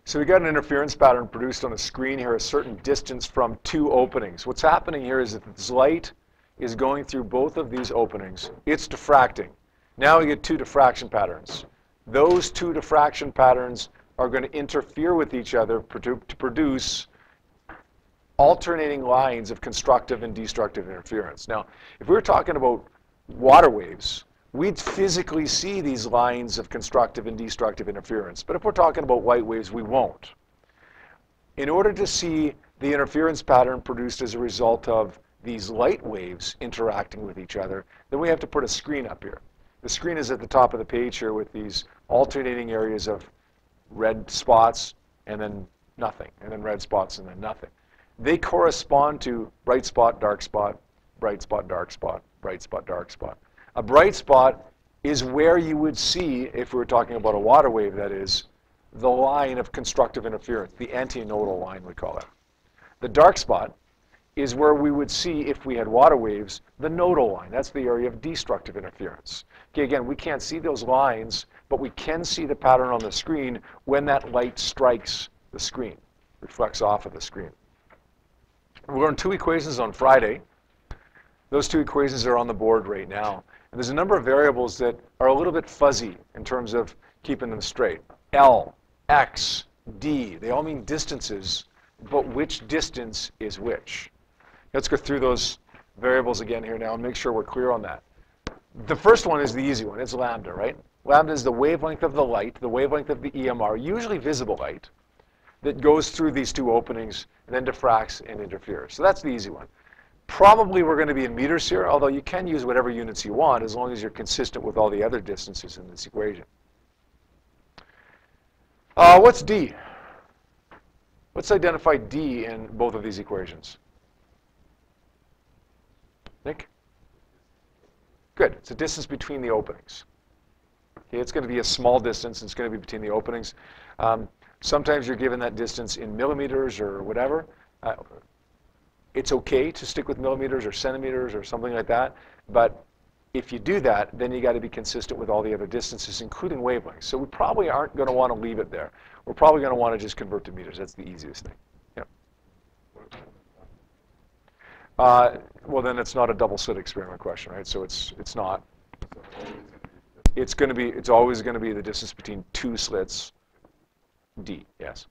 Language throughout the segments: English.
So we got an interference pattern produced on a screen here, a certain distance from two openings. What's happening here is that this light is going through both of these openings. It's diffracting. Now we get two diffraction patterns. Those two diffraction patterns are going to interfere with each other to produce alternating lines of constructive and destructive interference. Now, if we were talking about water waves, we'd physically see these lines of constructive and destructive interference. But if we're talking about light waves, we won't. In order to see the interference pattern produced as a result of these light waves interacting with each other, then we have to put a screen up here. The screen is at the top of the page here with these alternating areas of red spots and then nothing, and then red spots and then nothing. They correspond to bright spot, dark spot, bright spot, dark spot, bright spot, dark spot. A bright spot is where you would see, if we were talking about a water wave, that is, the line of constructive interference, the antinodal line, we call it. The dark spot is where we would see, if we had water waves, the nodal line. That's the area of destructive interference. Okay, again, we can't see those lines, but we can see the pattern on the screen when that light strikes the screen, reflects off of the screen. We learned two equations on Friday. Those two equations are on the board right now. And there's a number of variables that are a little bit fuzzy in terms of keeping them straight. L, X, D, they all mean distances, but which distance is which? Let's go through those variables again here now and make sure we're clear on that. The first one is the easy one. It's lambda, right? Lambda is the wavelength of the light, the wavelength of the EMR, usually visible light, that goes through these two openings and then diffracts and interferes. So that's the easy one. Probably we're going to be in meters here, although you can use whatever units you want as long as you're consistent with all the other distances in this equation. What's D? Let's identify D in both of these equations. Nick? Good. It's the distance between the openings. Okay, it's going to be a small distance. It's going to be between the openings. Sometimes you're given that distance in millimeters or whatever. It's okay to stick with millimeters or centimeters or something like that. But if you do that, then you got to be consistent with all the other distances, including wavelengths. So we probably aren't going to want to leave it there. We're probably going to want to just convert to meters. That's the easiest thing. Yep. Well, then it's not a double slit experiment question, right? So it's not. It's always going to be the distance between two slits, D. Yes.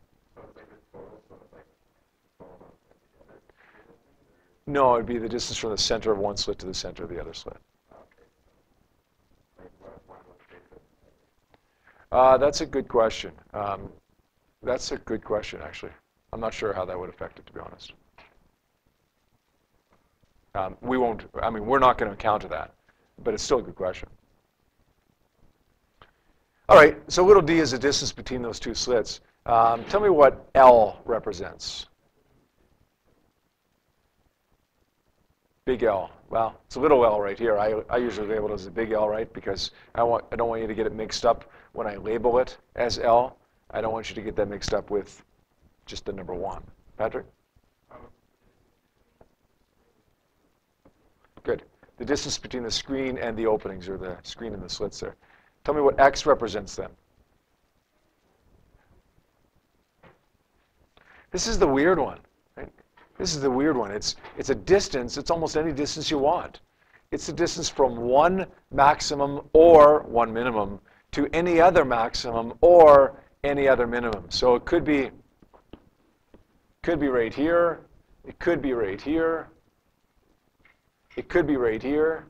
No, it'd be the distance from the center of one slit to the center of the other slit. That's a good question. That's a good question, actually. I'm not sure how that would affect it, to be honest. We won't, I mean, we're not going to encounter that, but it's still a good question. All right, so little d is the distance between those two slits. Tell me what L represents. Big L. Well, it's a little L right here. I usually label it as a big L, right? Because I don't want you to get it mixed up when I label it as L. I don't want you to get that mixed up with just the number 1. Patrick? Good. The distance between the screen and the openings, or the screen and the slits there. Tell me what X represents then. This is the weird one. Right? This is the weird one. It's a distance. It's almost any distance you want. It's the distance from one maximum or one minimum to any other maximum or any other minimum. So it could be right here. It could be right here. It could be right here.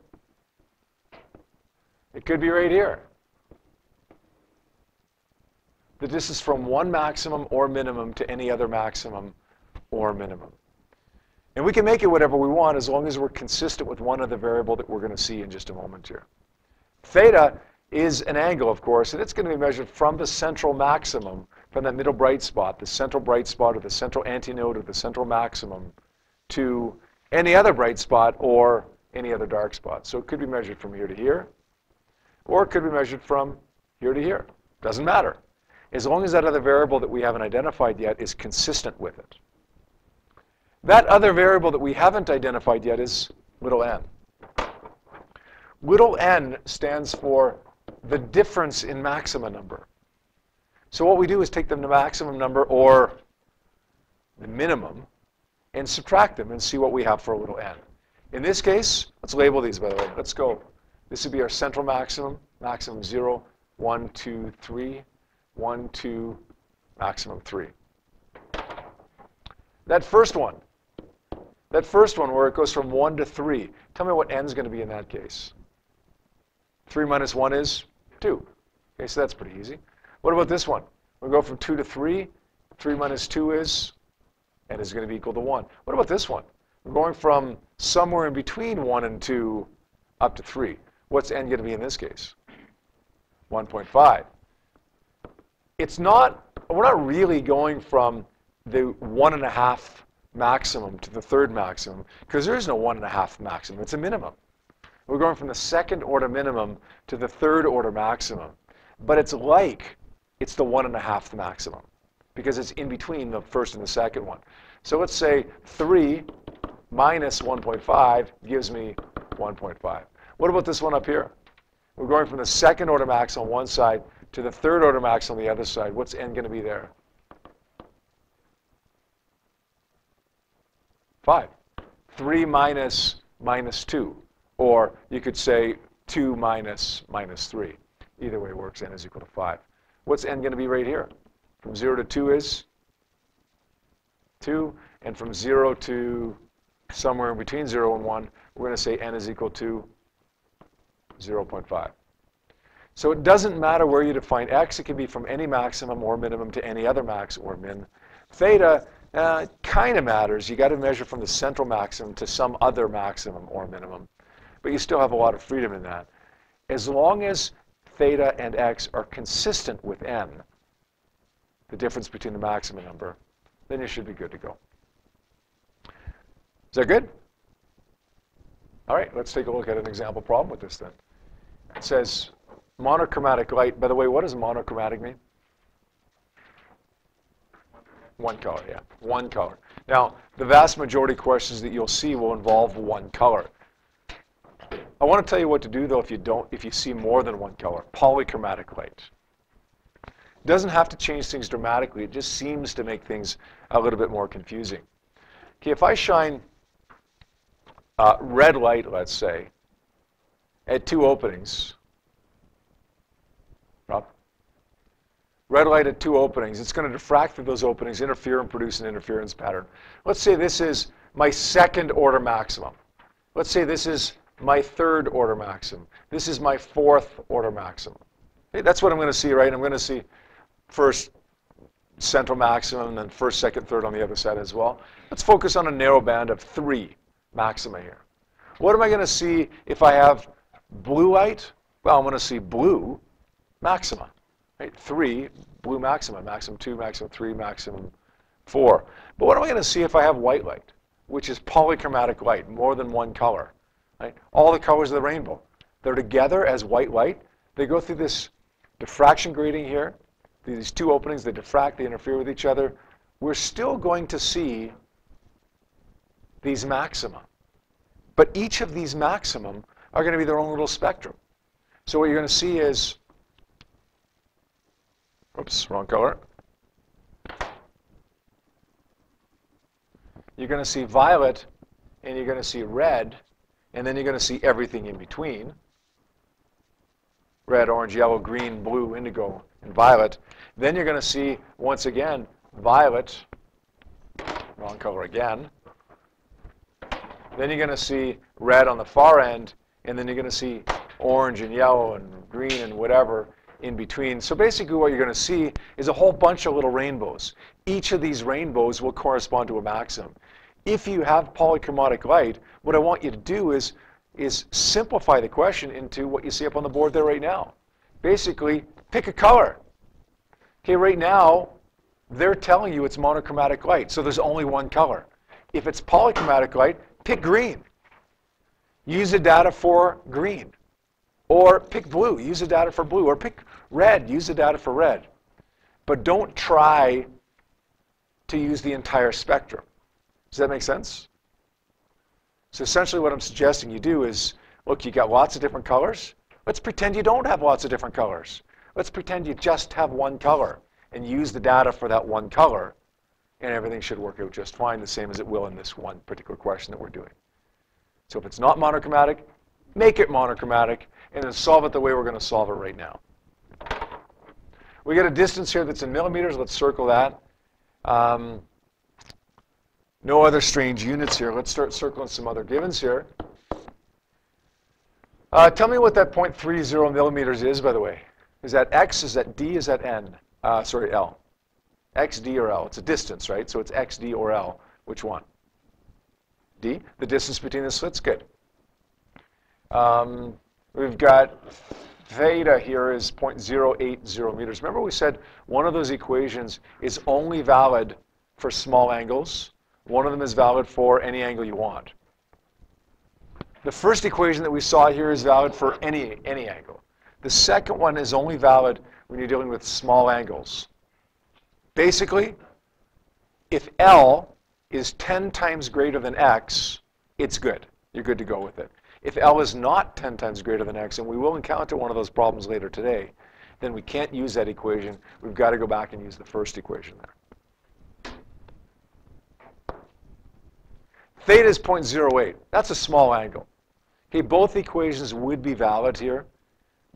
It could be right here. The distance from one maximum or minimum to any other maximum or minimum. And we can make it whatever we want as long as we're consistent with one other variable that we're going to see in just a moment here. Theta is an angle, of course, and it's going to be measured from the central maximum, from that middle bright spot, the central bright spot or the central antinode or the central maximum, to any other bright spot or any other dark spot. So it could be measured from here to here, or it could be measured from here to here. Doesn't matter, as long as that other variable that we haven't identified yet is consistent with it. That other variable that we haven't identified yet is little n. Little n stands for the difference in maxima number. So what we do is take the maximum number or the minimum and subtract them and see what we have for a little n. In this case, let's label these, by the way. Let's go. This would be our central maximum, maximum 0, 1, 2, 3, 1, 2, maximum 3. That first one where it goes from 1 to 3, tell me what n is going to be in that case. 3 minus 1 is 2. Okay, so that's pretty easy. What about this one? We'll go from 2 to 3. 3 minus 2 is, n is going to be equal to 1. What about this one? We're going from somewhere in between 1 and 2 up to 3. What's n going to be in this case? 1.5. We're not really going from the 1.5 maximum to the third maximum, because there is no 1.5 maximum. It's a minimum. We're going from the second order minimum to the third order maximum. But it's like it's the 1.5 maximum, because it's in between the first and the second one. So let's say 3 minus 1.5 gives me 1.5. What about this one up here? We're going from the second order max on one side to the third order max on the other side. What's n going to be there? 5. 3 minus 2. Or you could say 2 minus 3. Either way works, n is equal to 5. What's n going to be right here? From 0 to 2 is 2. And from 0 to somewhere in between 0 and 1, we're going to say n is equal to 0.5. So it doesn't matter where you define x. It can be from any maximum or minimum to any other max or min. Theta kind of matters. You got to measure from the central maximum to some other maximum or minimum. But you still have a lot of freedom in that. As long as theta and x are consistent with n, the difference between the maximum number, then you should be good to go. Is that good? All right, let's take a look at an example problem with this then. It says monochromatic light. By the way, what does monochromatic mean? One color, yeah, one color. Now, the vast majority of questions that you'll see will involve one color. I want to tell you what to do, though, if you see more than one color. Polychromatic light. It doesn't have to change things dramatically. It just seems to make things a little bit more confusing. Okay, if I shine red light, let's say, at 2 openings. Rob? Red light at 2 openings. It's going to diffract through those openings, interfere, and produce an interference pattern. Let's say this is my second order maximum. Let's say this is my third order maximum. This is my fourth order maximum. Okay, that's what I'm going to see, right? I'm going to see first central maximum, and then first, second, third on the other side as well. Let's focus on a narrow band of 3 maxima here. What am I going to see if I have blue light? Well, I'm going to see blue maxima. Right? 3 blue maxima, maximum 2, maximum 3, maximum 4. But what am I going to see if I have white light, which is polychromatic light, more than one color? Right? All the colors of the rainbow. They're together as white light. They go through this diffraction grating here. These 2 openings, they diffract, they interfere with each other. We're still going to see these maxima. But each of these maximum are going to be their own little spectrum. So what you're going to see is, oops, wrong color. You're going to see violet, and you're going to see red, and then you're going to see everything in between. Red, orange, yellow, green, blue, indigo, and violet. Then you're going to see, once again, violet, wrong color again. Then you're going to see red on the far end, and then you're going to see orange and yellow and green and whatever in between. So basically what you're going to see is a whole bunch of little rainbows. Each of these rainbows will correspond to a maximum. If you have polychromatic light, what I want you to do is simplify the question into what you see up on the board there right now. Basically, pick a color. Okay, right now, they're telling you it's monochromatic light, so there's only one color. If it's polychromatic light, pick green. Use the data for green. Or pick blue. Use the data for blue. Or pick red. Use the data for red. But don't try to use the entire spectrum. Does that make sense? So essentially what I'm suggesting you do is, look, you got lots of different colors. Let's pretend you don't have lots of different colors. Let's pretend you just have one color. and use the data for that one color, and everything should work out just fine, the same as it will in this one particular question that we're doing. So if it's not monochromatic, make it monochromatic, and then solve it the way we're going to solve it right now. We get a distance here that's in millimeters. Let's circle that. No other strange units here. Let's start circling some other givens here. Tell me what that 0.30 millimeters is, by the way. Is that x, is that d, is that n? Sorry, L. X, D, or L. It's a distance, right? So it's X, D, or L. Which one? D. The distance between the slits. Good. We've got theta here is 0.080 meters. Remember we said one of those equations is only valid for small angles. One of them is valid for any angle you want. The first equation that we saw here is valid for any angle. The second one is only valid when you're dealing with small angles. Basically, if L is 10 times greater than x, it's good. You're good to go with it. If L is not 10 times greater than x, and we will encounter one of those problems later today, then we can't use that equation. We've got to go back and use the first equation there. Theta is 0.08. That's a small angle. Okay, both equations would be valid here,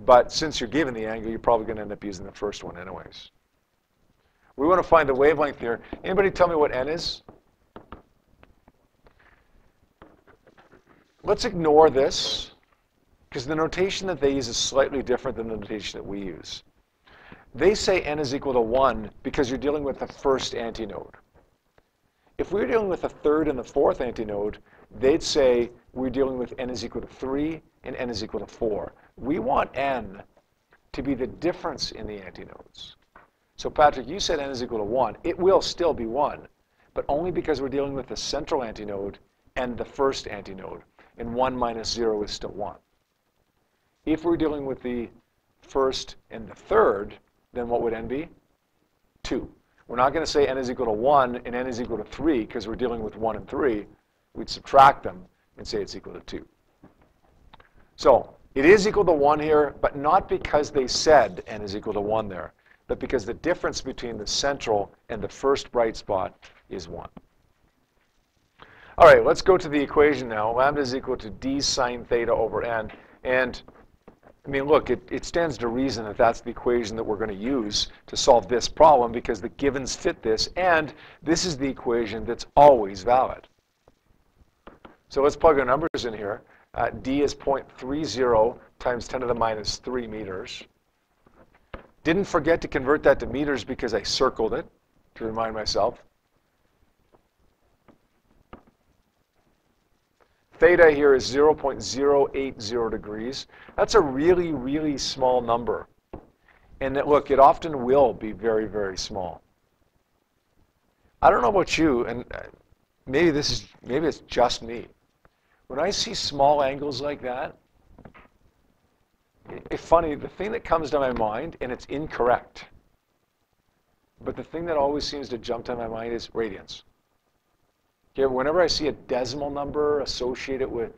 but since you're given the angle, you're probably going to end up using the first one anyways. We want to find the wavelength here. Anybody tell me what n is? Let's ignore this, because the notation that they use is slightly different than the notation that we use. They say n is equal to 1 because you're dealing with the first antinode. If we were dealing with the third and the fourth antinode, they'd say we're dealing with n is equal to 3 and n is equal to 4. We want n to be the difference in the antinodes. So Patrick, you said n is equal to 1. It will still be 1, but only because we're dealing with the central antinode and the first antinode. And 1 minus 0 is still 1. If we're dealing with the first and the third, then what would n be? 2. We're not going to say n is equal to 1 and n is equal to 3 because we're dealing with 1 and 3. We'd subtract them and say it's equal to 2. So it is equal to 1 here, but not because they said n is equal to 1 there, but because the difference between the central and the first bright spot is 1. All right, let's go to the equation now. Lambda is equal to d sine theta over n. And I mean, look, it stands to reason that that's the equation that we're going to use to solve this problem because the givens fit this, and this is the equation that's always valid. So let's plug our numbers in here. D is 0.30 times 10 to the minus 3 meters. Didn't forget to convert that to meters because I circled it to remind myself. Theta here is 0.080 degrees. That's a really, really small number. And look, it often will be very, very small. I don't know about you, and maybe it's just me. When I see small angles like that, it's funny, the thing that comes to my mind, and it's incorrect, but the thing that always seems to jump to my mind is radians. Okay, whenever I see a decimal number associated with,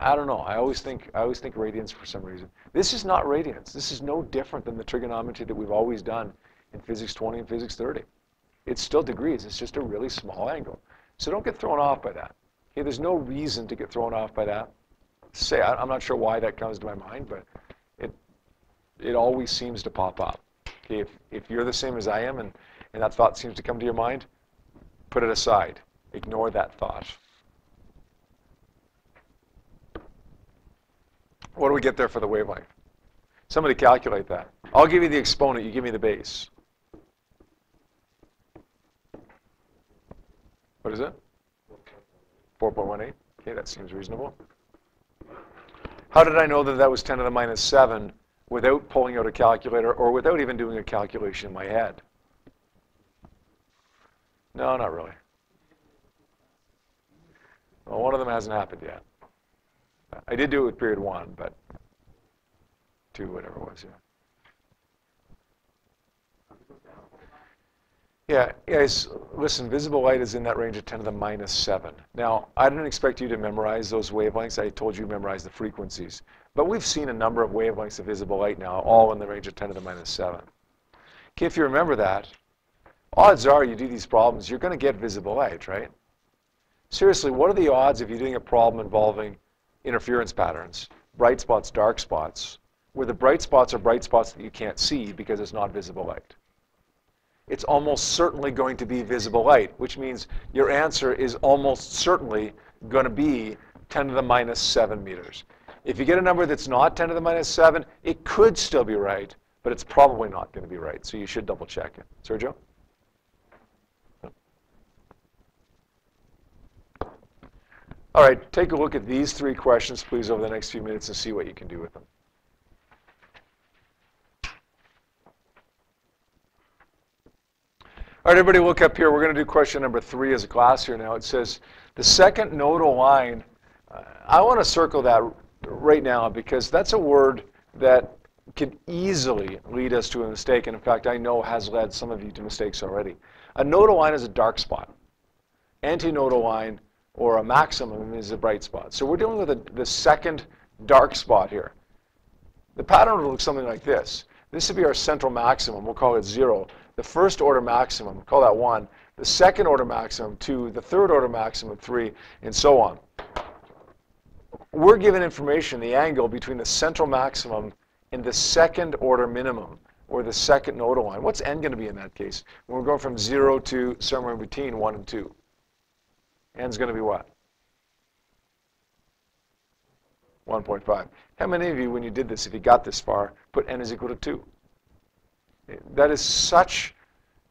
I don't know, I always think radians for some reason. This is not radians. This is no different than the trigonometry that we've always done in Physics 20 and Physics 30. It's still degrees. It's just a really small angle. So don't get thrown off by that. Okay, there's no reason to get thrown off by that. I'm not sure why that comes to my mind, but it always seems to pop up. Okay, if you're the same as I am and that thought seems to come to your mind, put it aside. Ignore that thought. What do we get there for the wavelength? Somebody calculate that. I'll give you the exponent. You give me the base. What is it? 4.18. Okay, that seems reasonable. How did I know that that was 10 to the minus 7 without pulling out a calculator or without even doing a calculation in my head? No, not really. Well, one of them hasn't happened yet. I did do it with period 1, but 2, whatever it was, yeah. Yeah, guys, listen, visible light is in that range of 10 to the minus 7. Now, I didn't expect you to memorize those wavelengths. I told you to memorize the frequencies. But we've seen a number of wavelengths of visible light now, all in the range of 10 to the minus 7. Okay, if you remember that, odds are you do these problems, you're going to get visible light, right? Seriously, what are the odds if you're doing a problem involving interference patterns, bright spots, dark spots, where the bright spots are bright spots that you can't see because it's not visible light? It's almost certainly going to be visible light, which means your answer is almost certainly going to be 10 to the minus 7 meters. If you get a number that's not 10 to the minus 7, it could still be right, but it's probably not going to be right, so you should double check it. Sergio? All right, take a look at these 3 questions, please, over the next few minutes and see what you can do with them. All right, everybody look up here. We're going to do question number 3 as a class here now. It says, the second nodal line, I want to circle that right now because that's a word that could easily lead us to a mistake, and in fact, I know has led some of you to mistakes already. A nodal line is a dark spot. Antinodal line, or a maximum, is a bright spot. So we're dealing with the second dark spot here. The pattern would look something like this. This would be our central maximum. We'll call it 0. The first order maximum, call that 1. The second order maximum, 2. The third order maximum, 3, and so on. We're given information, the angle between the central maximum and the second order minimum, or the second nodal line. What's n going to be in that case? When we're going from 0 to somewhere in between 1 and 2. N's going to be what? 1.5. How many of you, when you did this, if you got this far, put n is equal to 2? That is such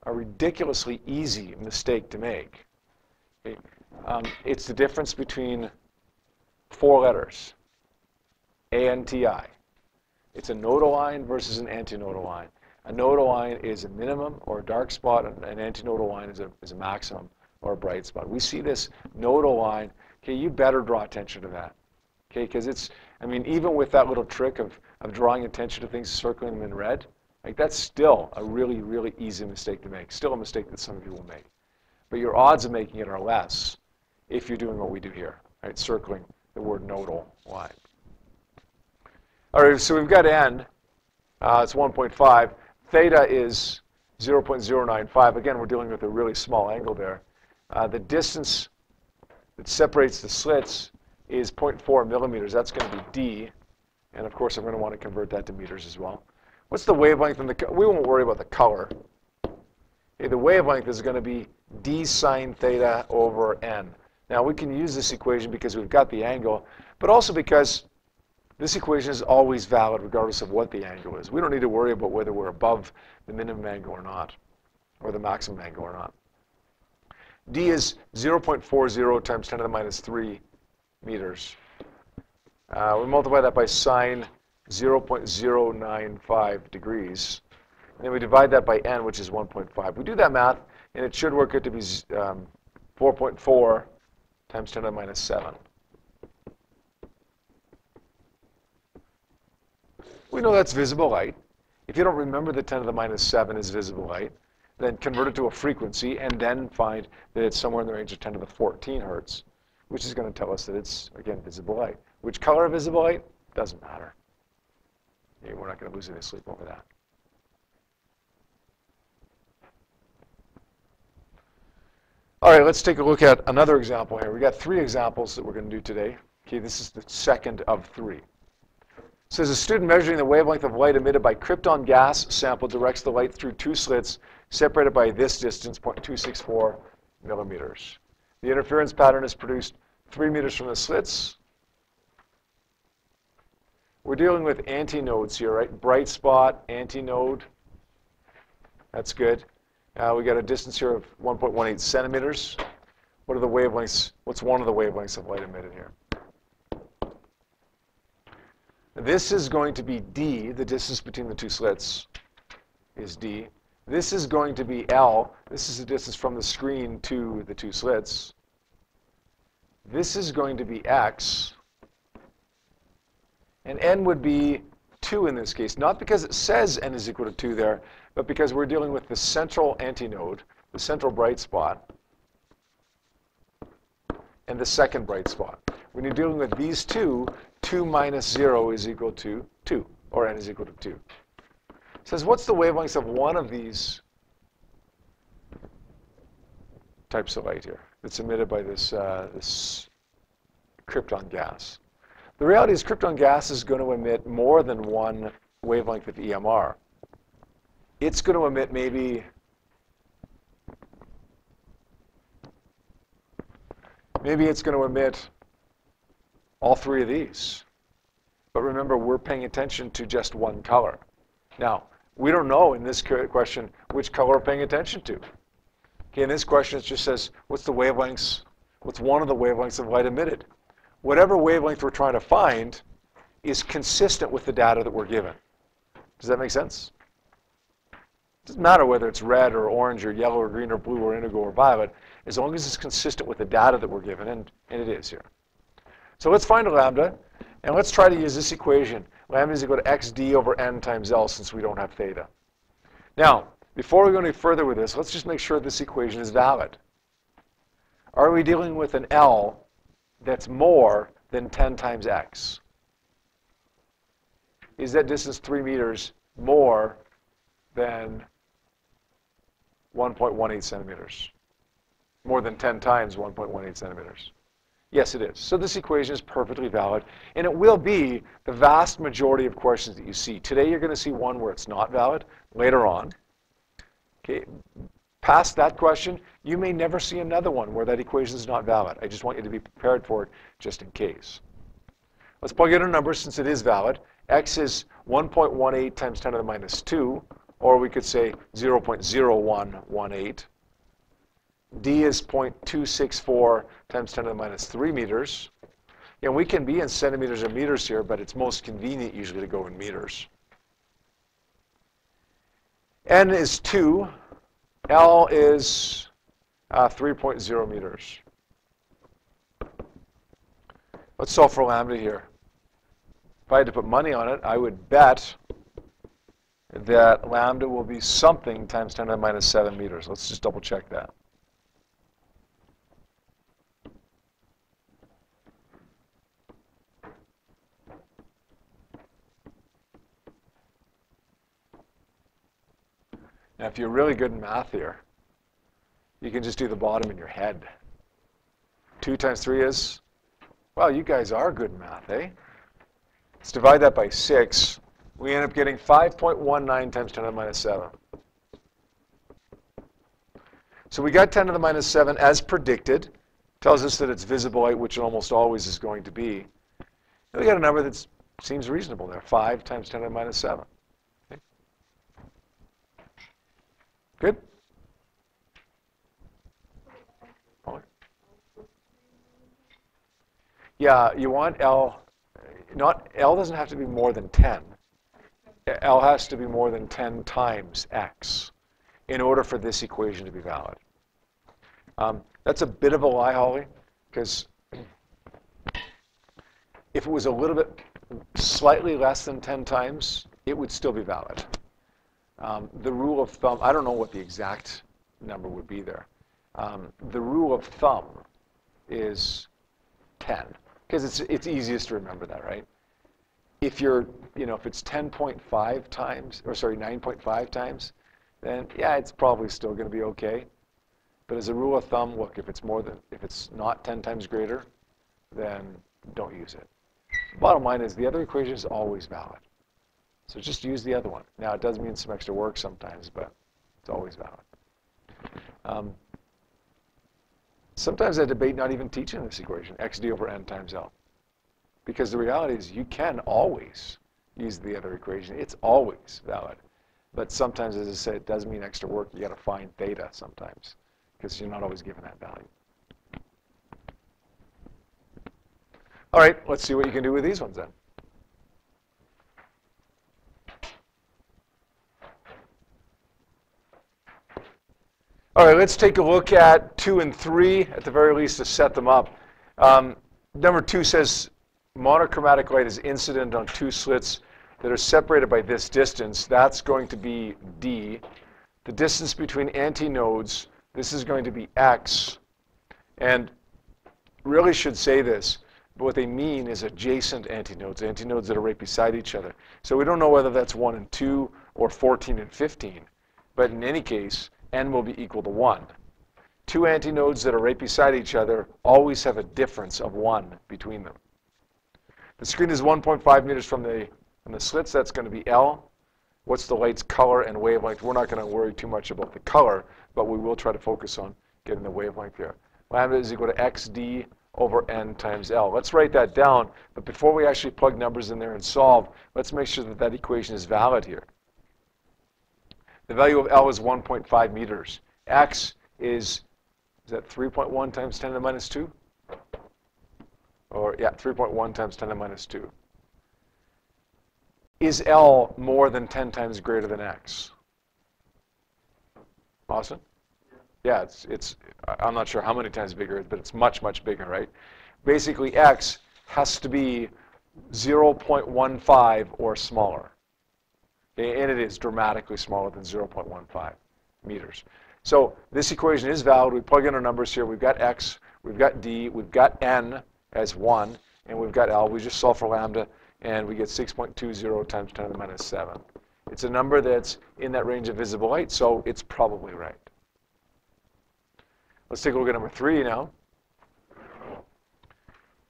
a ridiculously easy mistake to make. It's the difference between 4 letters, A, N, T, I. It's a nodal line versus an antinodal line. A nodal line is a minimum or a dark spot, and an antinodal line is a maximum or a bright spot. We see this nodal line. Okay, you better draw attention to that. Okay, because it's, I mean, even with that little trick of drawing attention to things, circling them in red, like that's still a really, really easy mistake to make. Still a mistake that some of you will make. But your odds of making it are less if you're doing what we do here, right? Circling the word nodal line. All right, so we've got n. It's 1.5. Theta is 0.095. Again, we're dealing with a really small angle there. The distance that separates the slits is 0.4 millimeters. That's going to be d. And of course, I'm going to want to convert that to meters as well. What's the wavelength? We won't worry about the color. Okay, the wavelength is going to be d sine theta over n. Now, we can use this equation because we've got the angle, but also because this equation is always valid regardless of what the angle is. We don't need to worry about whether we're above the minimum angle or not, or the maximum angle or not. D is 0.40 times 10 to the minus 3 meters. We multiply that by sine 0.095 degrees. And then we divide that by n, which is 1.5. We do that math, and it should work out to be 4.4 times 10 to the minus 7. We know that's visible light. If you don't remember that 10 to the minus 7 is visible light, then convert it to a frequency and then find that it's somewhere in the range of 10 to the 14 hertz, which is going to tell us that it's, again, visible light. Which color of visible light? Doesn't matter. Okay, we're not going to lose any sleep over that. All right, let's take a look at another example here. We've got 3 examples that we're going to do today. Okay, this is the second of 3. It says a student measuring the wavelength of light emitted by krypton gas sample directs the light through 2 slits separated by this distance, 0.264 millimeters. The interference pattern is produced 3 meters from the slits. We're dealing with antinodes here, right? Bright spot, antinode. That's good. We got a distance here of 1.18 centimeters. What are the wavelengths? What's one of the wavelengths of light emitted here? This is going to be d. The distance between the 2 slits is d. This is going to be L. This is the distance from the screen to the 2 slits. This is going to be X. And n would be 2 in this case, not because it says n is equal to 2 there, but because we're dealing with the central antinode, the central bright spot, and the second bright spot. When you're dealing with these two, 2 minus 0 is equal to 2, or n is equal to 2. says, what's the wavelength of one of these types of light here that's emitted by this, this krypton gas? The reality is krypton gas is going to emit more than one wavelength of EMR. It's going to emit maybe it's going to emit all three of these. But remember, we're paying attention to just one color. Now, we don't know in this question which color we're paying attention to. Okay, in this question, it just says, what's the wavelengths? What's one of the wavelengths of light emitted? Whatever wavelength we're trying to find is consistent with the data that we're given. Does that make sense? It doesn't matter whether it's red or orange or yellow or green or blue or indigo or violet, as long as it's consistent with the data that we're given, and it is here. So let's find a lambda, and let's try to use this equation. Lambda is equal to xd over n times L, since we don't have theta. Now, before we go any further with this, let's just make sure this equation is valid. Are we dealing with an L that's more than 10 times x? Is that distance 3 meters more than 1.18 centimeters? More than 10 times 1.18 centimeters? Yes, it is. So this equation is perfectly valid, and it will be the vast majority of questions that you see. Today you're going to see one where it's not valid. Later on, okay, past that question, you may never see another one where that equation is not valid. I just want you to be prepared for it just in case. Let's plug in a number since it is valid. X is 1.18 times 10 to the minus 2, or we could say 0.0118. D is 0.264 times 10 to the minus 3 meters. And we can be in centimeters or meters here, but it's most convenient usually to go in meters. N is 2. L is 3.0 meters. Let's solve for lambda here. If I had to put money on it, I would bet that lambda will be something times 10 to the minus 7 meters. Let's just double check that. Now, if you're really good in math here, you can just do the bottom in your head. 2 times 3 is, well, you guys are good in math, eh? Let's divide that by 6. We end up getting 5.19 times 10 to the minus 7. So we got 10 to the minus 7 as predicted. Tells us that it's visible light, which it almost always is going to be. And we got a number that seems reasonable there, 5 times 10 to the minus 7. Okay. Good? Yeah, you want L, L doesn't have to be more than 10. L has to be more than 10 times x in order for this equation to be valid. That's a bit of a lie, Holly, because if it was a little bit slightly less than 10 times, it would still be valid. The rule of thumb, I don't know what the exact number would be there. The rule of thumb is 10, because it's easiest to remember that, right? If you're, if it's 10.5 times, or sorry, 9.5 times, then yeah, it's probably still going to be okay. But as a rule of thumb, look, if it's not 10 times greater, then don't use it. Bottom line is the other equation is always valid. So just use the other one. Now, it does mean some extra work sometimes, but it's always valid. Sometimes I debate not even teaching this equation, xd over n times L. Because the reality is you can always use the other equation. It's always valid. But sometimes, as I said, it does mean extra work. You got to find theta sometimes, because you're not always given that value. All right, let's see what you can do with these ones then. All right, let's take a look at 2 and 3, at the very least, to set them up. Number 2 says monochromatic light is incident on 2 slits that are separated by this distance. That's going to be D. The distance between antinodes, this is going to be X. And really should say this, but what they mean is adjacent antinodes, antinodes that are right beside each other. So we don't know whether that's 1 and 2 or 14 and 15. But in any case, n will be equal to 1. Two antinodes that are right beside each other always have a difference of 1 between them. The screen is 1.5 meters from the slits. That's going to be L. What's the light's color and wavelength? We're not going to worry too much about the color, but we will try to focus on getting the wavelength here. Lambda is equal to xd over n times L. Let's write that down, but before we actually plug numbers in there and solve, let's make sure that that equation is valid here. The value of L is 1.5 meters. X is that 3.1 times 10 to the minus 2? Or, yeah, 3.1 times 10 to the minus 2. Is L more than 10 times greater than X? Austin? Yeah, I'm not sure how many times bigger, but it's much, much bigger, right? Basically, X has to be 0.15 or smaller. Okay, and it is dramatically smaller than 0.15 meters. So this equation is valid. We plug in our numbers here. We've got X, we've got D, we've got N as 1, and we've got L. We just solve for lambda, and we get 6.20 times 10 to the minus 7. It's a number that's in that range of visible light, so it's probably right. Let's take a look at number 3 now.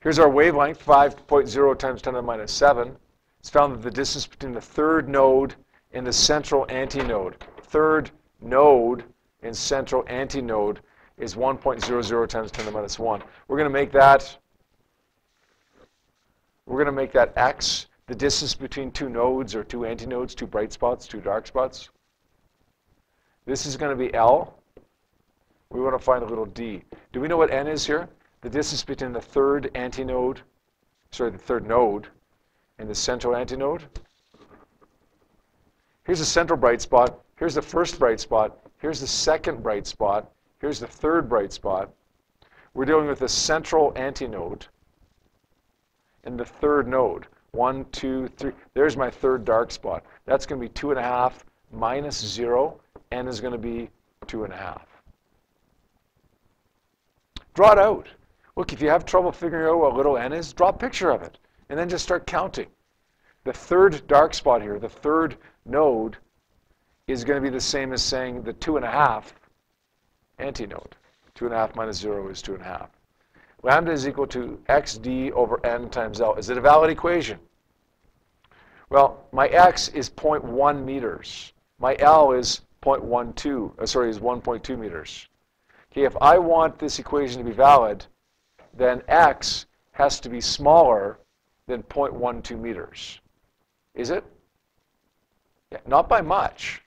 Here's our wavelength, 5.0 times 10 to the minus 7. It's found that the distance between the third node and the central antinode, third node and central antinode, is 1.00 times 10 to the minus 1. We're going to make that x, the distance between two nodes or two antinodes, two bright spots, two dark spots. This is going to be L. We want to find a little d. Do we know what n is here? The distance between the third antinode, sorry, the third node and the central antinode. Here's the central bright spot. Here's the first bright spot. Here's the second bright spot. Here's the third bright spot. We're dealing with the central antinode and the third node. 1, 2, 3. There's my third dark spot. That's going to be 2.5 minus 0. N is going to be 2.5. Draw it out. Look, if you have trouble figuring out what little n is, draw a picture of it, and then just start counting. The third dark spot here, the third node, is going to be the same as saying the 2.5 antinode. 2.5 minus 0 is 2.5. Lambda is equal to xd over n times L. Is it a valid equation? Well, my x is 0.1 meters. My L is 1.2 meters. Okay, if I want this equation to be valid, then x has to be smaller than 0.12 meters. Is it? Yeah, not by much.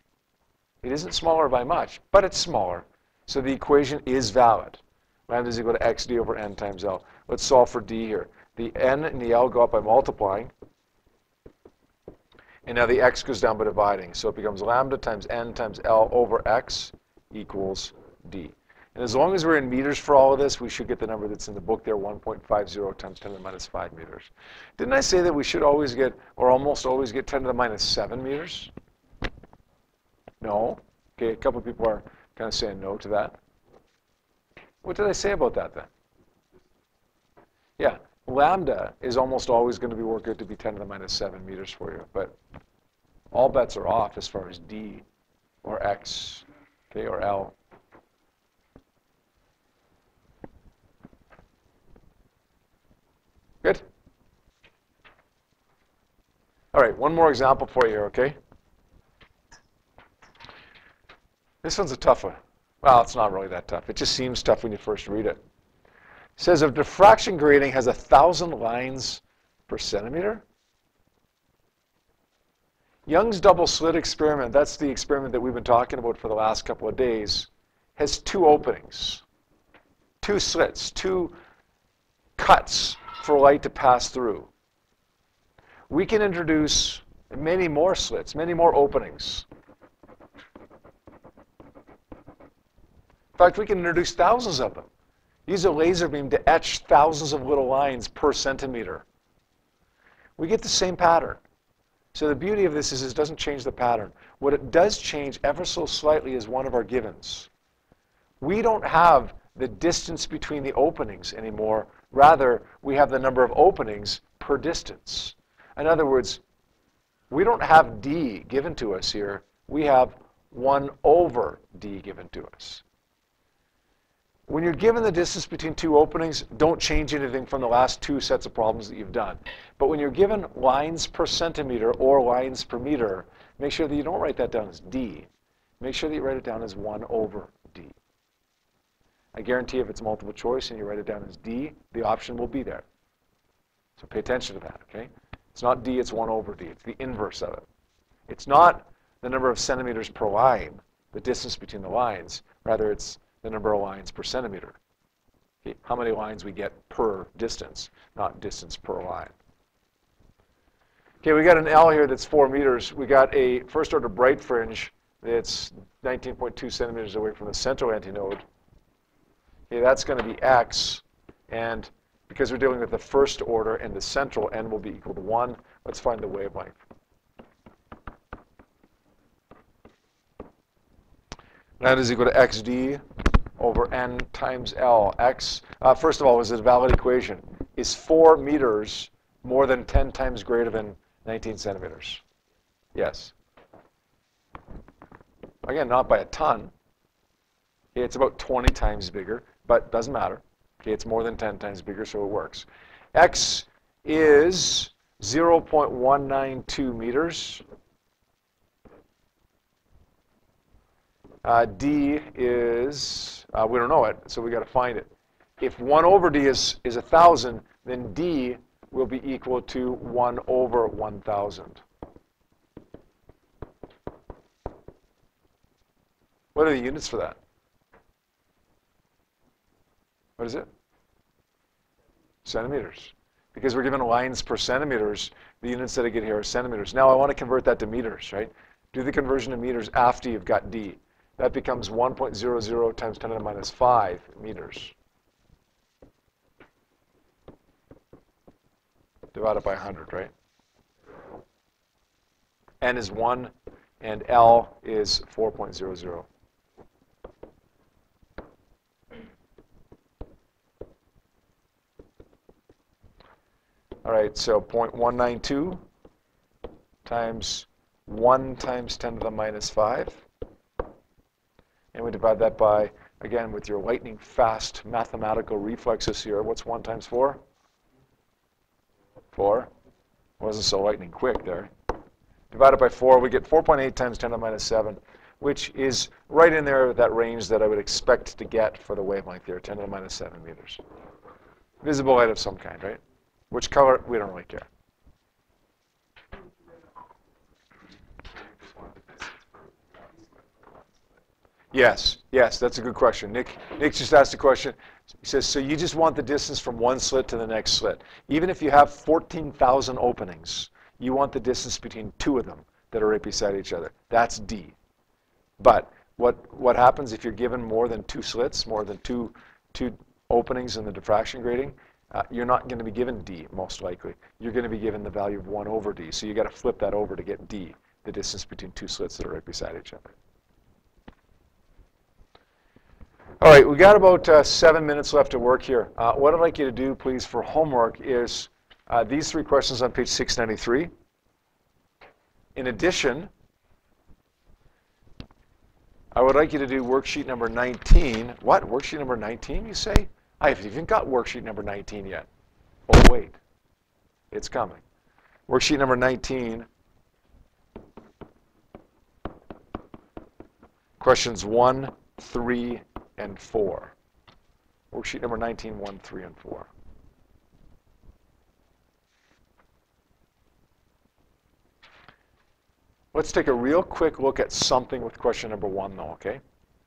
It isn't smaller by much, but it's smaller. So the equation is valid. Lambda is equal to xd over n times L. Let's solve for d here. The n and the L go up by multiplying. And now the x goes down by dividing. So it becomes lambda times n times L over x equals d. And as long as we're in meters for all of this, we should get the number that's in the book there, 1.50 times 10 to the minus 5 meters. Didn't I say that we should always get, or almost always get 10 to the minus 7 meters? No? Okay, a couple of people are kind of saying no to that. What did I say about that then? Yeah, lambda is almost always going to be worked out to be 10 to the minus 7 meters for you, but all bets are off as far as d or x, okay, or L. Good? All right, one more example for you here, okay? This one's a tough one. Well, it's not really that tough. It just seems tough when you first read it. It says if diffraction grating has 1,000 lines per centimeter, Young's double slit experiment, that's the experiment that we've been talking about for the last couple of days, has 2 openings, 2 slits, 2 cuts for light to pass through. We can introduce many more slits, many more openings. In fact, we can introduce thousands of them. Use a laser beam to etch thousands of little lines per centimeter. We get the same pattern. So the beauty of this is it doesn't change the pattern. What it does change ever so slightly is one of our givens. We don't have the distance between the openings anymore. Rather, we have the number of openings per distance. In other words, we don't have D given to us here. We have 1 over D given to us. When you're given the distance between two openings, don't change anything from the last two sets of problems that you've done. But when you're given lines per centimeter or lines per meter, make sure that you don't write that down as D. Make sure that you write it down as 1 over D. I guarantee if it's multiple choice and you write it down as D, the option will be there. So pay attention to that, okay? It's not D, it's 1 over D. It's the inverse of it. It's not the number of centimeters per line, the distance between the lines. Rather, it's the number of lines per centimeter. Okay? How many lines we get per distance, not distance per line. Okay, we got an L here that's 4 meters. We got a first order bright fringe that's 19.2 centimeters away from the central antinode. Okay, that's going to be X, and because we're dealing with the first order and the central, N will be equal to 1. Let's find the wavelength. That is equal to XD over N times L. X, first of all, is it a valid equation? Is 4 meters more than 10 times greater than 19 centimeters? Yes. Again, not by a ton. Okay, it's about 20 times bigger, but doesn't matter. Okay, it's more than 10 times bigger, so it works. X is 0.192 meters. D is, we don't know it, so we got to find it. If 1 over D is 1,000, then D will be equal to 1 over 1,000. What are the units for that? What is it? Centimeters. Because we're given lines per centimeters, the units that I get here are centimeters. Now I want to convert that to meters, right? Do the conversion to meters after you've got D. That becomes 1.00 times 10 to the minus 5 meters. Divided by 100, right? N is 1, and L is 4.00. All right, so 0.192 times 1 times 10 to the minus 5. And we divide that by, again, with your lightning fast mathematical reflexes here, what's 1 times 4? 4. Wasn't so lightning quick there. Divided by 4, we get 4.8 times 10 to the minus 7, which is right in there with that range that I would expect to get for the wavelength here, 10 to the minus 7 meters. Visible light of some kind, right? Which color? We don't really care. Yes, that's a good question. Nick just asked a question. He says, so you just want the distance from one slit to the next slit. Even if you have 14,000 openings, you want the distance between 2 of them that are right beside each other. That's D. But what happens if you're given more than 2 slits, more than two openings in the diffraction grating? You're not going to be given D, most likely. You're going to be given the value of 1 over D. So you got to flip that over to get D, the distance between 2 slits that are right beside each other. All right, we got about 7 minutes left to work here. What I'd like you to do, please, for homework is these 3 questions on page 693. In addition, I would like you to do worksheet number 19. What? Worksheet number 19, you say? I haven't even got worksheet number 19 yet. Oh, wait. It's coming. Worksheet number 19. Questions 1, 3, and 4. Worksheet number 19, 1, 3, and 4. Let's take a real quick look at something with question number 1, though, okay?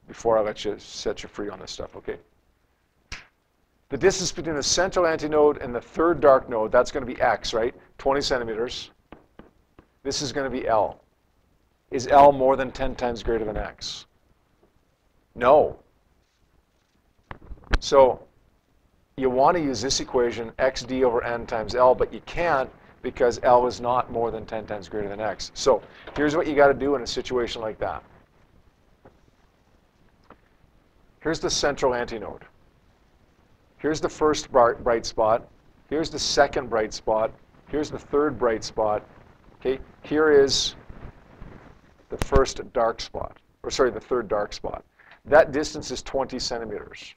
Before I let you set you free on this stuff, okay? The distance between the central antinode and the third dark node, that's going to be X, right? 20 centimeters. This is going to be L. Is L more than 10 times greater than X? No. So you want to use this equation, XD over N times L, but you can't because L is not more than 10 times greater than X. So here's what you got to do in a situation like that. Here's the central antinode. Here's the first bright spot. Here's the second bright spot. Here's the third bright spot. Okay, here is the first dark spot, or sorry, the third dark spot. That distance is 20 centimeters.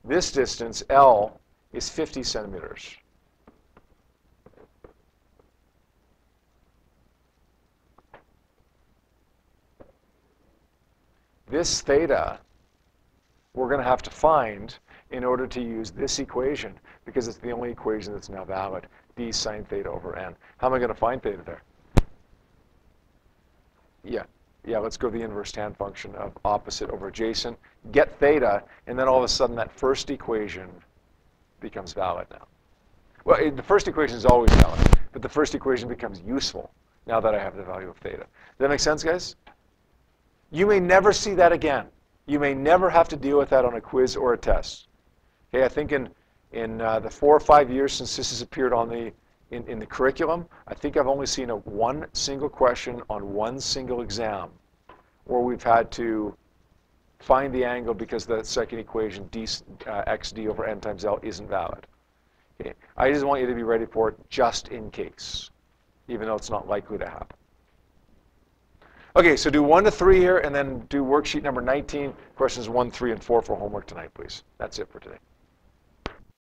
This distance, L, is 50 centimeters. This theta, we're going to have to find in order to use this equation, because it's the only equation that's now valid, d sine theta over n. How am I going to find theta there? Yeah, let's go the inverse tan function of opposite over adjacent, get theta, and then all of a sudden that first equation becomes valid now. Well, the first equation is always valid, but the first equation becomes useful now that I have the value of theta. Does that make sense, guys? You may never see that again. You may never have to deal with that on a quiz or a test. Okay, I think in the 4 or 5 years since this has appeared on in the curriculum, I think I've only seen one single question on one single exam where we've had to find the angle because the second equation, xd over n times L, isn't valid. Okay, I just want you to be ready for it just in case, even though it's not likely to happen. Okay, so do 1 to 3 here, and then do worksheet number 19, questions 1, 3, and 4 for homework tonight, please. That's it for today.